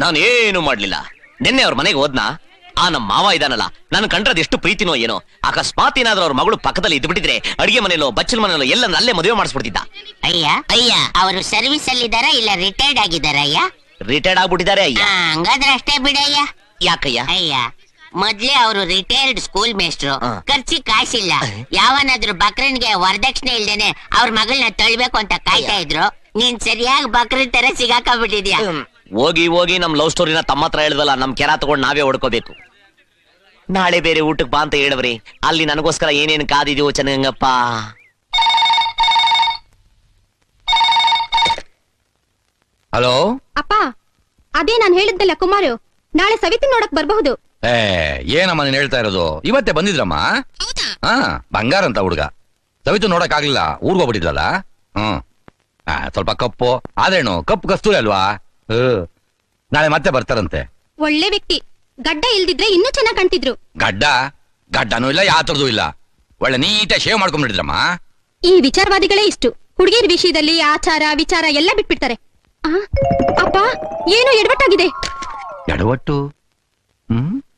ನಾನು ಏನು ಮಾಡ್ಲಿಲ್ಲ. ನಿನ್ನೆ ಅವ್ರ ಮನೆಗೆ ಹೋದ್ನಾ, ಆ ನಮ್ ಮಾವ ಇದಾನಲ್ಲ, ನಾನು ಕಂಡ್ರದ್ ಎಷ್ಟು ಪ್ರೀತಿನೋ ಏನೋ. ಅಕಸ್ಮಾತ್ ಏನಾದ್ರೂ ಅವ್ರ ಮಗಳು ಪಕ್ಕದಲ್ಲಿ ಇದ್ಬಿಟ್ಟಿದ್ರೆ ಅಡಿಗೆ ಮನೇಲೋ ಬಚ್ಚಲ ಮನೇಲೋ ಎಲ್ಲ ಅಲ್ಲೇ ಮದುವೆ ಮಾಡಿಸ್ಬಿಡ್ತಿದ್ದ. ಅಯ್ಯ ಅವರು ಸರ್ವಿಸ್ ಅಲ್ಲಿ ಇದಾರ ಇಲ್ಲ ರಿಟೈರ್ಡ್ ಆಗಿದಾರ ಅಯ್ಯ? ರಿಟೈರ್ಡ್ ಆಗ್ಬಿಟ್ಟಿದ್ದಾರೆ ಅಯ್ಯ. ಹಂಗಾದ್ರೆ ಅಷ್ಟೇ ಬಿಡಯ್ಯ. ಯಾಕಯ್ಯ? ಅಯ್ಯ ಮೊದ್ಲೇ ಅವರು ರಿಟೈರ್ಡ್ ಸ್ಕೂಲ್ ಮೇಸ್ಟ್ರು, ಖರ್ಚಿ ಕಾಸಿಲ್ಲ. ಯಾವನಾದ್ರೂ ಬಕ್ರನ್ಗೆ ವರದಕ್ಷಿಣೆ ಇಲ್ದೇನೆ ಅವ್ರ ಮಗಳನ್ನ ತಳ್ಬೇಕು ಅಂತ ಕಾಯ್ತಾ ಇದ್ರು. ನೀನ್ ಸರಿಯಾಗಿ ಬಕ್ರನ್ ತರ ಸಿಗಾಕೊಂಡ್ಬಿಟ್ಟಿದ್ಯಾ. ಹೋಗಿ ಹೋಗಿ ನಮ್ ಲವ್ ಸ್ಟೋರಿನ ತಮ್ಮ ಹತ್ರ ಹೇಳಿದಲ್ಲ, ನಮ್ ಕೆರ ತಗೊಂಡ್ ನಾವೇ ಹೊಡ್ಕೋಬೇಕು. ನಾಳೆ ಬೇರೆ ಊಟಕ್ಕೆ ಬಾ ಅಂತ ಹೇಳಿವ್ರಿ. ಅಲ್ಲಿ ನನಗೋಸ್ಕರ ಏನೇನು ಕಾದಿದೀವೋ ಚೆನ್ನಂಗಪ್ಪ. ಹಲೋ ಅಪ್ಪ, ಅದೇ ನಾನ್ ಹೇಳಿದ್ದಲ್ಲ ಕುಮಾರು, ನಾಳೆ ಸವಿತಿ ನೋಡಕ್ ಬರಬಹುದು. ಏನಮ್ಮ ನೀನ್ ಹೇಳ್ತಾ ಇರೋದು? ಇವತ್ತೇ ಬಂದಿದ್ರಮ್ಮ. ಹಾ, ಬಂಗಾರ ಅಂತ ಹುಡುಗ. ಸವಿತು ನೋಡಕ್ ಆಗ್ಲಿಲ್ಲ, ಊರ್ಗ್ ಹೋಗ್ಬಿಟ್ಟಿದ್ಲಲ್ಲ. ಸ್ವಲ್ಪ ಕಪ್ಪು ಆದ್ರೇನು, ಕಪ್ಪು ಕಸ್ತೂರಿ ಅಲ್ವಾ. ನಾಳೆ ಮತ್ತೆ ಬರ್ತಾರಂತೆ. ಒಳ್ಳೆ ವ್ಯಕ್ತಿ. ಗಡ್ಡ ಇಲ್ದಿದ್ರೆ ಇನ್ನೂ ಚೆನ್ನಾಗ್ ಕಾಣ್ತಿದ್ರು. ಗಡ್ಡನೂ ಇಲ್ಲ, ಯಾತ್ರದೂ ಇಲ್ಲ. ಒಳ್ಳೆ ನೀಟಾಗಿ ಶೇವ್ ಮಾಡ್ಕೊಂಡ್ಬಿಟ್ಟಿದ್ರಮ್ಮ. ಈ ವಿಚಾರವಾದಿಗಳೇ ಇಷ್ಟು. ಹುಡುಗಿಯರ ವಿಷಯದಲ್ಲಿ ಆಚಾರ ವಿಚಾರ ಎಲ್ಲ ಬಿಟ್ಬಿಡ್ತಾರೆ. ಅಪ್ಪ, ಏನೋ ಎಡವಟ್ಟಾಗಿದೆ. ಎಡವಟ್ಟು?